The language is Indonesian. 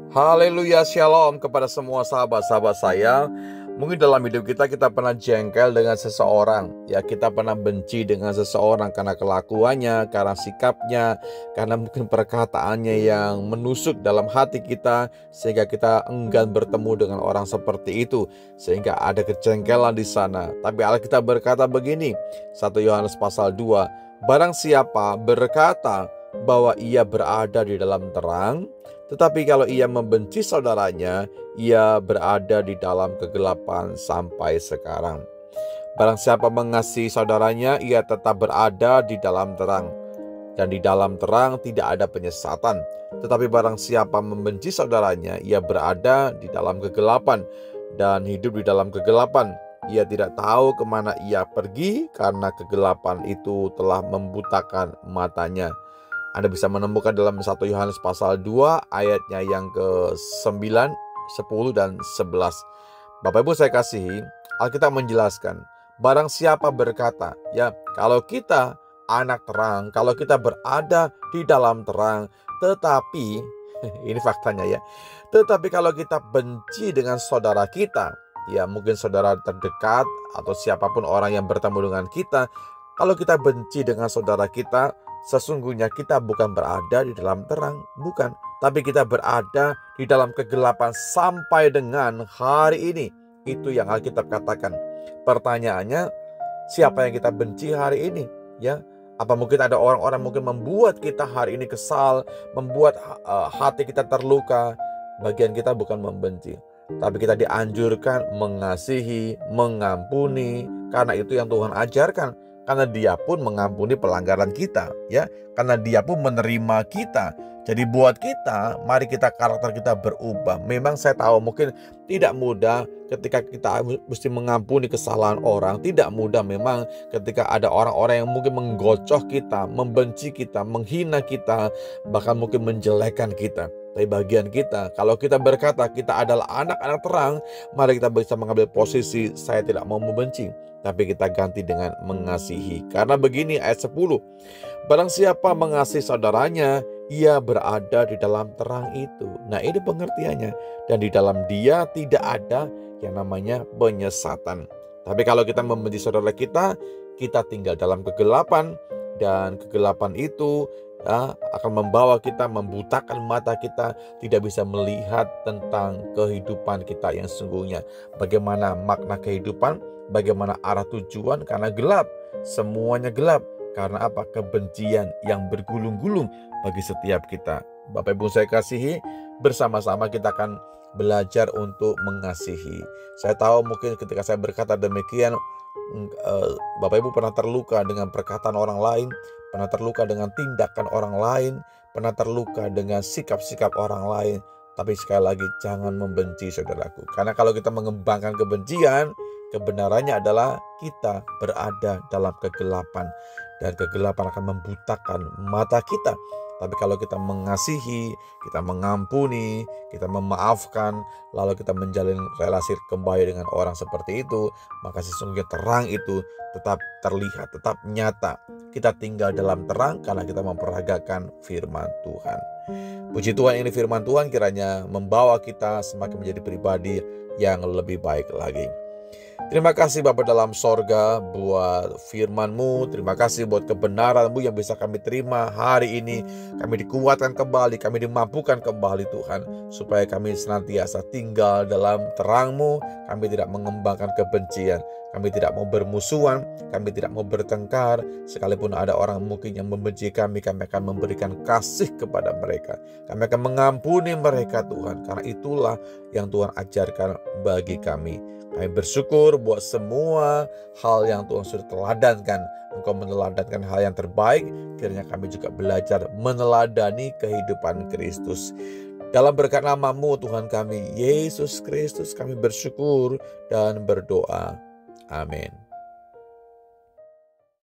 Haleluya, shalom kepada semua sahabat-sahabat saya. Mungkin dalam hidup kita pernah jengkel dengan seseorang. Ya, kita pernah benci dengan seseorang karena kelakuannya, karena sikapnya, karena mungkin perkataannya yang menusuk dalam hati kita, sehingga kita enggan bertemu dengan orang seperti itu, sehingga ada kejengkelan di sana. Tapi Alkitab berkata begini, 1 Yohanes pasal 2, barang siapa berkata bahwa ia berada di dalam terang, tetapi kalau ia membenci saudaranya, ia berada di dalam kegelapan sampai sekarang. Barang siapa mengasihi saudaranya, ia tetap berada di dalam terang. Dan di dalam terang tidak ada penyesatan. Tetapi barang siapa membenci saudaranya, ia berada di dalam kegelapan dan hidup di dalam kegelapan. Ia tidak tahu kemana ia pergi karena kegelapan itu telah membutakan matanya. Anda bisa menemukan dalam 1 Yohanes pasal 2 ayatnya yang ke-9, 10, dan 11. Bapak Ibu saya kasihi, Alkitab menjelaskan, barang siapa berkata, ya kalau kita anak terang, kalau kita berada di dalam terang, tetapi, ini faktanya ya, tetapi kalau kita benci dengan saudara kita, ya mungkin saudara terdekat atau siapapun orang yang bertemu dengan kita, kalau kita benci dengan saudara kita, sesungguhnya kita bukan berada di dalam terang, bukan. Tapi kita berada di dalam kegelapan sampai dengan hari ini. Itu yang Alkitab katakan. Pertanyaannya, siapa yang kita benci hari ini? Ya, apa mungkin ada orang-orang mungkin membuat kita hari ini kesal, membuat hati kita terluka? Bagian kita bukan membenci, tapi kita dianjurkan mengasihi, mengampuni, karena itu yang Tuhan ajarkan. Karena dia pun mengampuni pelanggaran kita, ya. Karena dia pun menerima kita. Jadi buat kita, mari karakter kita berubah. Memang saya tahu mungkin tidak mudah ketika kita mesti mengampuni kesalahan orang. Tidak mudah memang ketika ada orang-orang yang mungkin menggocoh kita, membenci kita, menghina kita, bahkan mungkin menjelekkan kita. Tapi bagian kita, kalau kita berkata kita adalah anak-anak terang, mari kita bisa mengambil posisi saya tidak mau membenci, tapi kita ganti dengan mengasihi. Karena begini ayat 10, barang siapa mengasihi saudaranya, ia berada di dalam terang itu. Nah ini pengertiannya. Dan di dalam dia tidak ada yang namanya penyesatan. Tapi kalau kita membenci saudara kita tinggal dalam kegelapan. Dan kegelapan itu akan membawa kita, membutakan mata kita, tidak bisa melihat tentang kehidupan kita yang sesungguhnya. Bagaimana makna kehidupan, bagaimana arah tujuan, karena gelap. Semuanya gelap. Karena apa? Kebencian yang bergulung-gulung bagi setiap kita. Bapak Ibu saya kasihi, bersama-sama kita akan belajar untuk mengasihi. Saya tahu mungkin ketika saya berkata demikian, Bapak Ibu pernah terluka dengan perkataan orang lain, pernah terluka dengan tindakan orang lain, pernah terluka dengan sikap-sikap orang lain. Tapi sekali lagi, jangan membenci saudaraku. Karena kalau kita mengembangkan kebencian, kebenarannya adalah kita berada dalam kegelapan. Dan kegelapan akan membutakan mata kita. Tapi kalau kita mengasihi, kita mengampuni, kita memaafkan, lalu kita menjalin relasi kembali dengan orang seperti itu, maka sesungguhnya terang itu tetap terlihat, tetap nyata. Kita tinggal dalam terang karena kita memperagakan firman Tuhan. Puji Tuhan, ini firman Tuhan kiranya membawa kita semakin menjadi pribadi yang lebih baik lagi. Terima kasih Bapa dalam sorga buat firman-Mu. Terima kasih buat kebenaran-Mu yang bisa kami terima hari ini. Kami dikuatkan kembali, kami dimampukan kembali Tuhan, supaya kami senantiasa tinggal dalam terang-Mu. Kami tidak mengembangkan kebencian, kami tidak mau bermusuhan, kami tidak mau bertengkar. Sekalipun ada orang mungkin yang membenci kami akan memberikan kasih kepada mereka. Kami akan mengampuni mereka Tuhan, karena itulah yang Tuhan ajarkan bagi kami. Kami bersyukur buat semua hal yang Tuhan sudah teladankan. Engkau meneladankan hal yang terbaik. Kiranya kami juga belajar meneladani kehidupan Kristus. Dalam berkat nama-Mu Tuhan kami, Yesus Kristus, kami bersyukur dan berdoa. Amin.